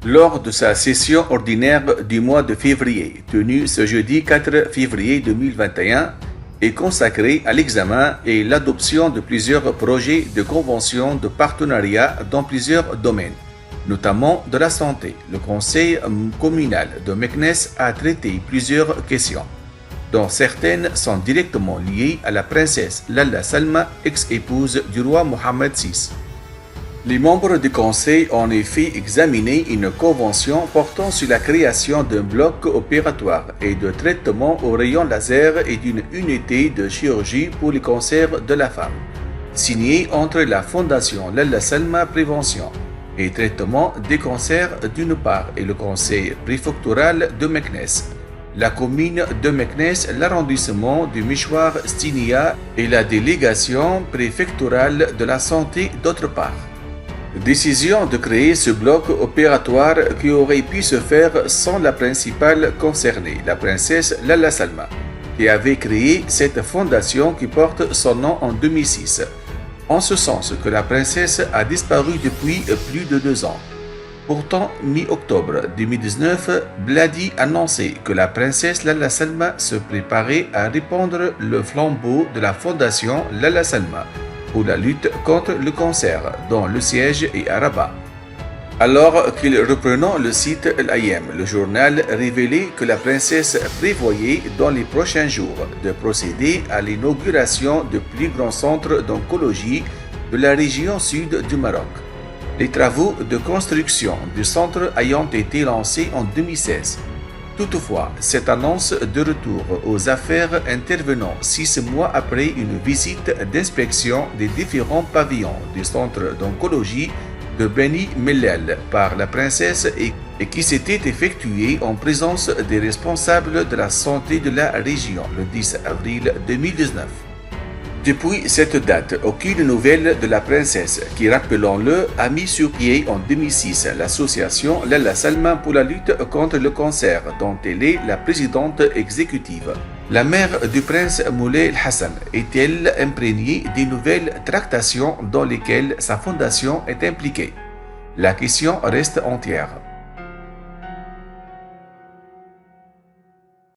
Lors de sa session ordinaire du mois de février, tenue ce jeudi 4 février 2021, est consacrée à l'examen et l'adoption de plusieurs projets de conventions de partenariat dans plusieurs domaines, notamment de la santé. Le conseil communal de Meknès a traité plusieurs questions, dont certaines sont directement liées à la princesse Lalla Salma, ex-épouse du roi Mohammed VI. Les membres du Conseil ont en effet examiné une convention portant sur la création d'un bloc opératoire et de traitement au rayon laser et d'une unité de chirurgie pour les cancers de la femme, signée entre la Fondation Lalla Salma Prévention et Traitement des cancers d'une part et le Conseil préfectoral de Meknès, la commune de Meknès, l'arrondissement du Mishwar Stinia et la délégation préfectorale de la santé d'autre part. Décision de créer ce bloc opératoire qui aurait pu se faire sans la principale concernée, la princesse Lalla Salma, qui avait créé cette fondation qui porte son nom en 2006, en ce sens que la princesse a disparu depuis plus de 2 ans. Pourtant, mi-octobre 2019, Bladi annonçait que la princesse Lalla Salma se préparait à répandre le flambeau de la fondation Lalla Salma pour la lutte contre le cancer, dont le siège est à Rabat. Alors qu'il reprenant le site L'Ayem, le journal révélait que la princesse prévoyait dans les prochains jours de procéder à l'inauguration du plus grand centre d'oncologie de la région sud du Maroc. Les travaux de construction du centre ayant été lancés en 2016. Toutefois, cette annonce de retour aux affaires intervenant 6 mois après une visite d'inspection des différents pavillons du centre d'oncologie de Beni Mellel par la princesse et qui s'était effectuée en présence des responsables de la santé de la région le 10 avril 2019. Depuis cette date, aucune nouvelle de la princesse qui, rappelons-le, a mis sur pied en 2006 l'association Lalla Salma pour la lutte contre le cancer, dont elle est la présidente exécutive. La mère du prince Moulay Hassan est-elle imprégnée des nouvelles tractations dans lesquelles sa fondation est impliquée? La question reste entière.